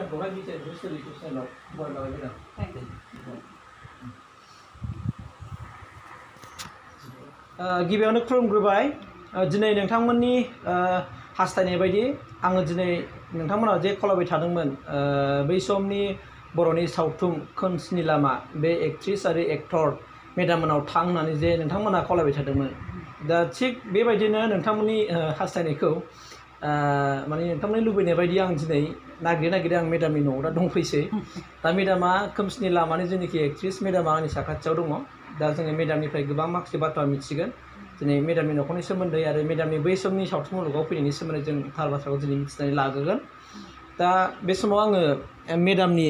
बाथ्राखौहाय मिथिनो सोलिखौ चेनेलाव बरायलांबाय मेडाम। गिबियावनो खुलुमग्रोबाय। दिनै नोंथांमोननि हास्थायनाय बायदि आङो दिनै नोंथांमोनाव जे खावलायबाय थादोंमोन बै समनि बर'नि सावथुन खोमसिनि लामा बे एक्ट्रिस आरो एक्टर मेडाममोनाव थां होननानै जे नोंथांमोना खावलायबाय थादोंमोन। दा थिग बेबायदिनो नोंथांमोननि हास्थायनायखौ माने नोंथांमोननि लुबैनाय बायदि आं दिनै नागिरै आं मेडामनि न'आव दा दंफैसै। दा मेडामा खोमसिनि लामानि जेनाखि एक्ट्रिस मेडामा आंनि साखाथियाव दङ। दा जोङो मेडामनिफ्राय गोबां माखासे बाथ्रा मिथिगोन दिनै मेडामनि न'खरनि सोमोन्दै आरो मेडामनि बै समनि सावथुन मुलुगाव फैनायनि सोमोन्दै जों थार बाथ्राखौ दिनै मिथिनानै लाग्रोगोन। दा बे समाव आङो मेडामनि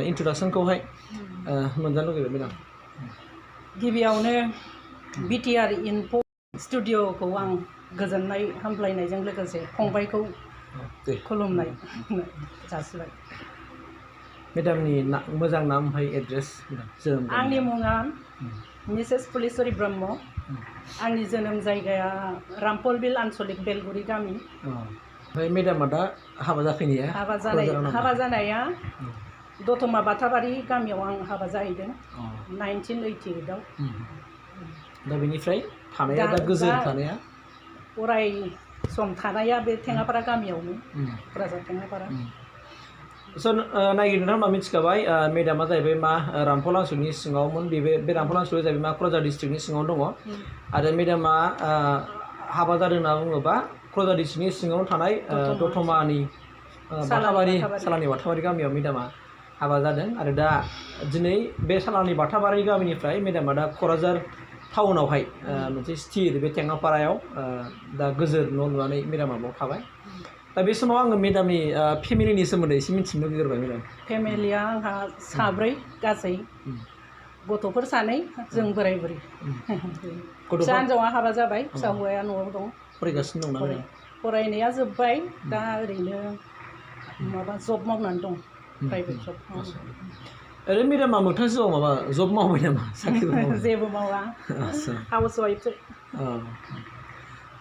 इन्ट्रडाक्सनखौहाय मोनजानो लुगैबाय मेडाम। गिबियावनो BTR इनफ' स्टुडिअ'खौ आं गोजोननाय हामलायनायजों लोगोसे फंबायखौ खुलुमनाय जासिबाय। मेडामनि मोजां नाम ओमफ्राय एड्रेस जोनोम। आंनि मुङा मिसेस पुलिसरि ब्रह्म। आंनि जोनोम जायगाया रामपलबिल आनसलिक बेलगुरि गामि। ओमफ्राय मेडामा दा हाबा जाफैनाया? हाबा जानाया दतमा बाथाबारि गामियाव आं हाबा जाहैदों 1988 आव। दा बेनिफ्राय थानाया दा गोजोन थानाया? अराय सम थानाया बे थेङापारा गामियावनो, क'क्राझार थेङापारा। नायगिरि नोंथांमोना मिथिखाबाय मेडामा जाहैबाय मा रामफल आनसलिकनि सिङावमोन। बे रामफल आनसलिकआ जाहैबाय मा क'क्राझार डिस्ट्रिक्टनि सिङाव दङ। आरो मेडामा हाबा जादों होनना बुङोबा क'क्राझार डिस्ट्रिक्टनि सिङाव थानाय दतमानि सालानि बाथाबारि गामियाव मेडामा हाबा जादों। आरो दा दिनै बे सालानि बाथाबारि गामिनिफ्राय मेडामा दा क'क्राझार टाउनावहाय मोनसे स्थिर बे थेङापारायाव दा गोजोर न' लुनानै मेडामा बाव थाबाय। दा बे समाव आङो मेडामनि फेमिलिनि सोमोन्दै एसे मिथिनो लुगैबाय मेडाम। फेमिलिया आंहा साब्रै गासै, गथ'फोर सानै, जों बोराय बुरै। फिसा हिन्जावा हाबा जाबाय, फिसा हौवाया न'आव दं। फरायगासिनो दं ना? फरायनाया जोब्बाय, दा ओरैनो माबा जब मावनानै दं, प्राइभेट जब। ओरैनो मेडामा मोगथां जिउआव माबा जब मावबाय नामा? साख्रिबो मावो? जेबो मावा, हाउस वाइफसो।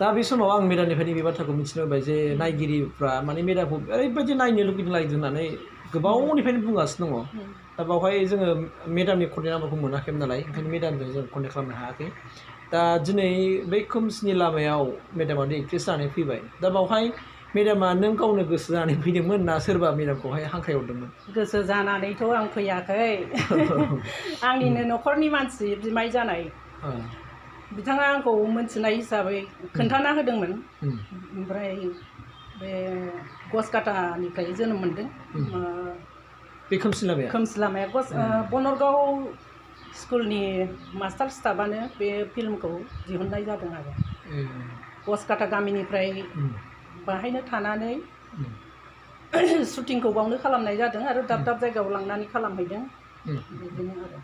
दा बे समाव आं मेडामनिफ्राय नैबे बाथ्राखौ मिथिनो लुबैबाय जे नायगिरिफ्रा माने मेडामखौ ओरैबायदि नायनो लुगैदों होननानै गोबावनिफ्रायनो बुंगासिनो दङ। दा बावहाय जोङो मेडामनि कन्टेक्ट नाम्बारखौ मोनाखैमोन नालाय, ओंखायनो मेडामजों जों कन्टेक्ट खालामनो हायाखै। दा दिनै बै खोमसिनि लामायाव मेडामा एक्ट्रेस जानानै फैबाय। दा बावहाय मेडामा नों गावनो गोसो जानानै फैदोंमोन ना सोरबा मेडामखौहाय हांख्रायहरदोंमोन? गोसो जानानैथ' आं फैयाखै। आंनिनो न'खरनि मानसि बिमाय जानाय बिथाङा आंखौ मोनथिनाय हिसाबै खोन्थाना होदोंमोन। ओमफ्राय बे गसकाटानिफ्राय जोनोम मोन्दों बे खोमसि लामाया बनरगाव स्कुलनि मास्टार स्टाफानो बे फिल्मखौ दिहुननाय जादों आरो। गसकाटा गामिनिफ्राय बाहायनो थानानै शुटिंखौ बावनो खालामनाय जादों आरो दाब दाब जायगायाव लांनानै खालामहैदों। बिदिनो आरो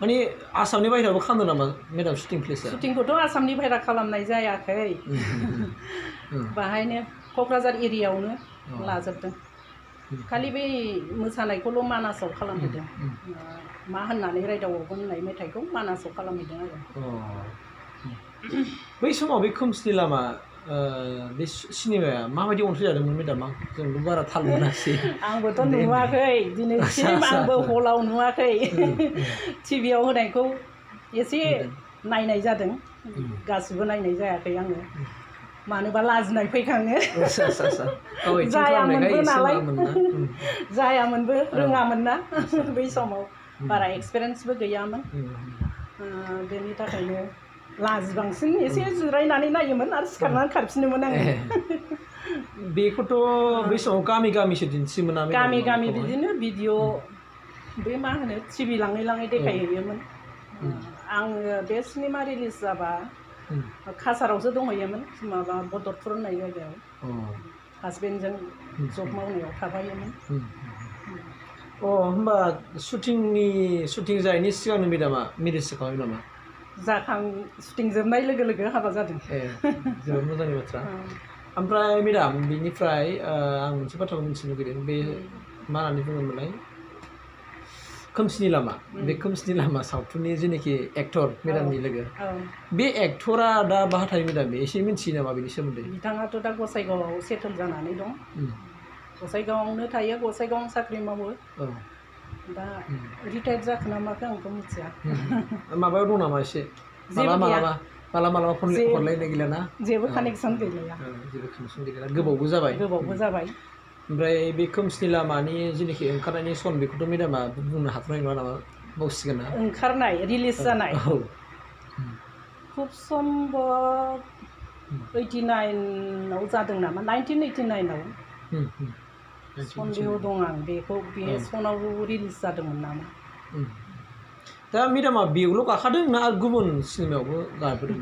माने आसामनि बाहेरायावबो खालामदों नामा मेडाम शुटिं प्लेसआ? शुटिंखौथ' आसामनि बाहेरा खालामनाय जायाखै, बाहायनो क'क्राझार एरियायावनो लाजोबदों। खालि बै मोसानायखौल' मानासाव खालामहैदों। मा होननानै रायदावगोन होननाय मेथाइखौ मानासाव खालामहैदों आरो। बै समाव बे खोमसिनि लामा बे सिनेमाया माबायदि अनसाय जादोंमोन मेडाम? जोंबो बारा थाल मोनासै। आंबोथ' नुवाखै दिनैसिम, आंबो हलाव नुवाखै। टिभियाव होनायखौ एसे नायनाय जादों, गासिबो नायनाय जायाखै आङो। मानोबा लाजिनाय फैखाङो। जायामोनबो नालाय, जायामोनबो रोङामोन ना बै समाव, बारा एक्सपिरियेन्सबो गैयामोन। बेनि थाखायनो लाजिबांसिन एसे जिरायनानै नायोमोन आरो सिखारनानै खारफिनोमोन आङो। बेखौथ' बै समाव गामि गामिसो दिन्थियोमोन ना? गामि गामि बिदिनो भिडिअ' बे मा होनो टिभि लाङै लाङै देखायहैयोमोन। आङो बे सिनेमा रिलिज जाबा कासारावसो दंहैयोमोन, माबा बदरपुर होननाय जायगायाव। हासबेन्डजों जब मावनायाव थाफायोमोन। होमबा शुटिं जायैनि सिगांनो मेडामा मेरिज जाखाबाय नामा? शुटिं जोबनाय लोगो लोगो हाबा जादों। जोबोद मोजांनि बाथ्रा। ओमफ्राय मेडाम बिनिफ्राय आं मोनसे बाथ्राखौ मिथिनो लुगैदों, बे मा होननानै बुङोमोनलाय खोमसिनि लामा, बे खोमसिनि लामा सावथुननि जेनाखि एक्टर मेडामनि लोगो, बे एक्टरा दा बहा थायो मेडाम? एसे मिथियो नामा बेनि सोमोन्दै? बिथाङाथ' दा गसाइगावआव सेटल जानानै दं। गसाइगावआवनो थायो गसाइगावआवनो साख्रि मावो दा रिटायार्ड जाखो ना माखो आंथ' मिथिया माबायाव दं नामा एसे मालाबा फन हरलायनाय गैला ना जेबो कानेक्सन गैलाया जेबो कानेक्सन गैला गोबावबो जाबाय ओमफ्राय बे खोमसिनि लामानि जेनाखि ओंखारनायनि सम बेखौथ' मेडामा बुंनो हाथ'नाय नङा नामा बावसिगोन ना ओंखारनाय रिलिज जानाय खुब सम्भब 89आव जादों नामा 1989आव सन्देह दं आं बेखौ बे सनाव रिलिज जादोंमोन नामा दा मेडामा बेयावल' गाखादों ना गुबुन सिनेमायावबो गाबोदों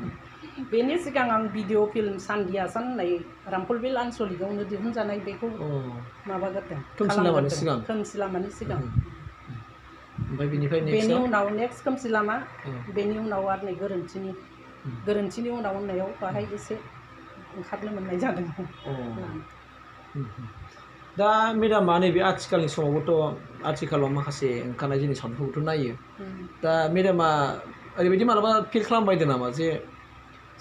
बेनि सिगां आं भिडिअ फिल्म सान्दी आसान होननाय रामफलबिल आनसलिकआवनो दिहुनजानाय बेखौ माबागोरदों खोमसि लामानि सिगां ओमफ्राय बेनि उनाव नेक्स्ट खोमसि लामा बेनि उनाव आरो नै गोरोन्थिनि उनाव होननायाव बाहाय एसे ओंखारनो मोननाय जादों दा मेडामा नैबे आथिखालनि समावबोथ' आथिखालाव माखासे ओंखारनाय जोंनि सावथुनफोरखौथ' नायो दा मेडामा ओरैबायदि मालाबा फिल खालामबायदों नामा जे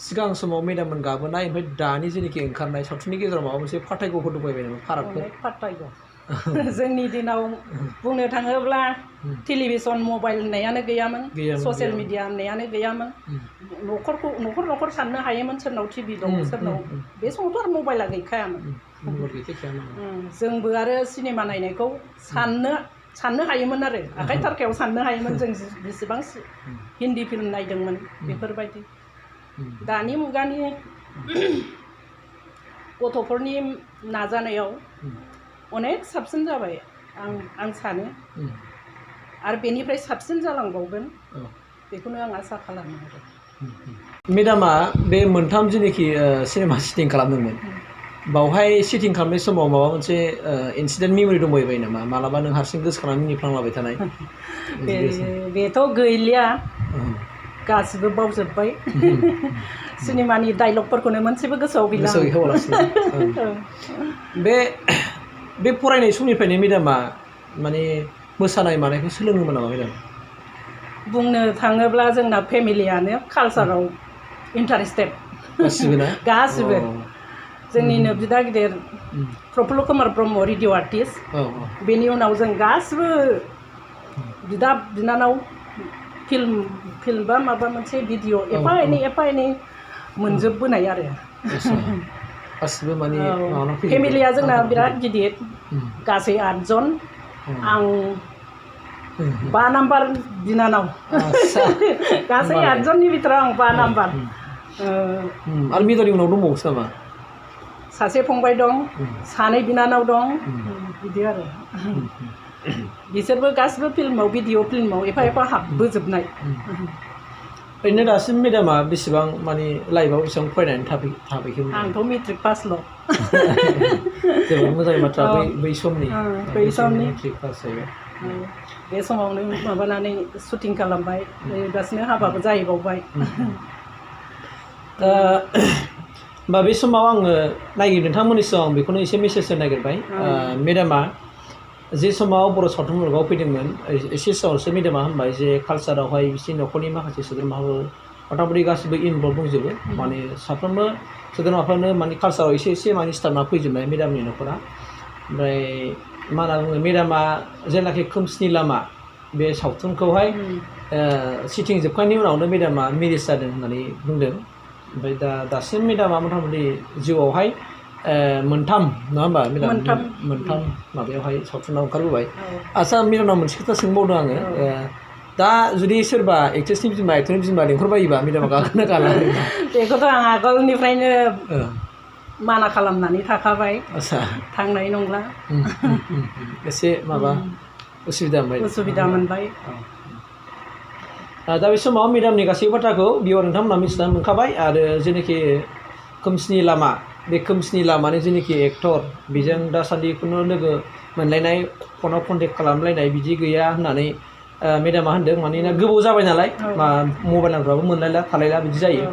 सिगां समाव मेडाममोन गाबोनाय ओमफ्राय दानि जेनाखि ओंखारनाय सावथुननि गेजेराव माबा मोनसे फारागफोर दंबायबाय नामा फारागफोर जोंनि दिनाव बुंनो थाङोब्ला टेलिभिसन मबाइल होननायानो गैयामोन ससियेल मिडिया होननायानो गैयामोन न'खर साननो हायोमोन सोरनाव टिभि दं सोरनाव बे समावथ' आरो मबाइला गैखायामोन जोंबो आरो सिनेमा नायनायखौ साननो हायोमोन आरो आखाइ थारखायाव साननो हायोमोन जों बेसेबां हिन्दी फिल्म नायदोंमोन बेफोरबायदि दानि मुगानि गथ'फोरनि नाजानायाव अनेक साबसिन जाबाय आं सानो आरो बेनिफ्राय साबसिन जालांबावगोन बेखौनो आं आसा खालामो आरो मेडामा बे मोनथाम जेनाखि सिनेमा शुटिं खालामदोंमोन बावहाय शुटिं खालामनाय समाव माबा मोनसे इन्सिडेन्ट मेम'रि दंबायबाय नामा मालाबा नों हारसिं गोसोखांनानै मिनिफ्लांलाबाय थानाय बेथ' गैलिया गासिबो बावजोब्बाय सिनेमानि डायलगफोरखौनो मोनसेबो गोसोआव गैला बे फरायनाय समनिफ्रायनो मेडामा माने मोसानाय मानायखौ सोलोङोमोन नामा मेडाम बुंनो थाङोब्ला जोंना फेमिलियानो कालचाराव इन्टारेस्टेड गासिबो जोंनिनो बिदा गिदिर प्रफुल्ल कुमार ब्रह्म रेडिअ आर्टिस्ट बेनि उनाव जों गासिबो बिदा बिनानाव फिल्म बा माबा मोनसे भिडिअ एफा एनै मोनजोबबोनाय आरो गासिबो माने फेमिलिया जोंना बिराद गिदिर गासै 8 जन आं 5 नाम्बार बिनानाव गासै 8 जननि बिथोराव आं 5 नाम्बार आरो मेडामनि उनाव दंबावोसो नामा सासे फंबाय दं 2 बिनानाव दं बिदि आरो बिसोरबो गासिबो फिल्माव भिडिअ फिल्माव एफा हाबबोजोबनाय ओरैनो दासिम मेडामा बेसेबां माने लाइफआव बेसेबां फरायनानै थाफैखो आंथ' मेट्रिक पासल' जोबोद मोजां बाथ्रा बै समनि मेट्रिक पास जाबाय बे समावनो माबानानै शुटिं खालामबाय दासिनो हाबाबो जाहैबावबाय बा बे समाव आङो नायगिर नोंथांमोननि सिगाङाव आं बेखौनो एसे मेसेज होनो नागिरबाय मेडामा जे समाव बर' सावथुन मुलुगाव फैदोंमोन एसे सिगाङावसो मेडामा होनबाय जे कालचारावहाय बिसोरनि न'खरनि माखासे सोद्रोमाफोर मथा-मथि गासिबो इनभल्भ दंजोबो माने साफ्रोमबो सोद्रोमाफ्रानो माने कालचाराव एसे माने सिथाबना फैजोबनाय मेडामनि न'खरा ओमफ्राय मा होनना बुङो मेडामा जेनाखि खोमसिनि लामा बे सावथुनखौहाय शुटिं जोबखांनायनि उनावनो मेडामा मेरिज जादों होननानै बुंदों ओमफ्राय दासिम मेडामा मथा-मथि जिउआवहाय मोनथाम नङा होमबा मेडाम मोनथाम माबायावहाय सावथुनाव ओंखारबोबाय आच्चा मेडामनाव मोनसे खोथा सोंबावदों आङो दा जुदि सोरबा एक्ट्रेसनि बिमा एक्टरनि बिमा लेंहरबायोबा मेडामा गाखोनो गाला बेखौथ' आं आगोलनिफ्रायनो माना खालामनानै थाखाबाय थांनाय नंला एसे माबा उसुबिदा मोनबाय दा बे समाव मेडामनि गासैबो बाथ्राखौ बेयाव नोंथांमोना मिथिनानै मोनखाबाय आरो जेनाखि खोमसिनि लामा बे खोमसिनि लामानि जेनाखि एक्टर बेजों दासान्दि खुनु लोगो मोनलायनाय फनाव कन्टेक्ट खालामलायनाय बिदि गैया होननानै मेडामा होनदों मानोना गोबाव जाबाय नालाय मबाइल नाम्बारफ्राबो मोनलायला थालायला बिदि जायो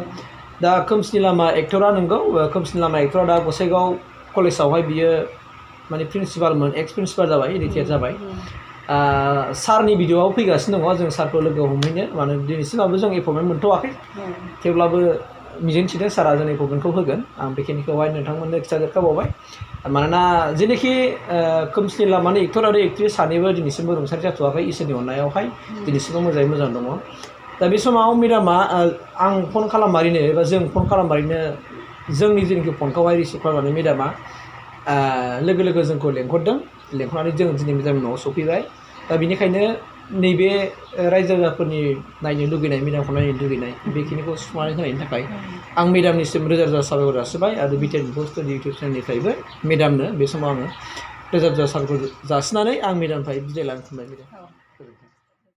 दा खोमसिनि लामा एक्टरा नंगौ खोमसिनि लामा एक्टरा दा गसाइगाव कलेजावहाय बियो माने प्रिन्सिपालमोन एक्स प्रिन्सिपाल जाबाय रिटायार जाबाय सारनि भिडिअआव फैगासिनो दङ जों सारखौ लोगो हमहैनो माने दिनैसिमावबो जों एपइन्टमेन्ट मोनथ'वाखै थेवब्लाबो मिजिंथिदों सारा जों एपइन्टमेन्टखौ होगोन आं बेखिनिखौहाय नोंथांमोननो खिथाजोबखाबावबाय मानोना जेनोखि खोमसिनि लामानि एक्टर आरो एक्ट्रेस सानैबो दिनैसिमबो रुंसारि जाथ'वाखै इसोरनि अननायावहाय दिनैसिमबो मोजाङै मोजां दङ। दा बे समाव मेडामा आं फन खालाममारिनो एबा जों फन खालाममारिनो जोंनि जेनाखि फनखौहाय रिसिभ खालामनानै मेडामा लोगो लोगो जोंखौ लेंहरदों। लेंहरनानै जों दिनै मेडामनि न'आव सफैबाय। दा बेनिखायनो नैबे रायजो राजाफोरनि नायनो लुगैनाय मेडामखौ नायनो लुगैनाय बेखिनिखौ सुफुंनानै होनायनि थाखाय आं मेडामनिसिम रोजा रोजा साबायखर जासिबाय आरो BtrinfostUdio इउटुब चेनेलनिफ्रायबो मेडामनो बे समाव आङो रोजा रोजा साबायखर जासिनानै आं मेडामनिफ्राय बिदाय लानो थिनबाय।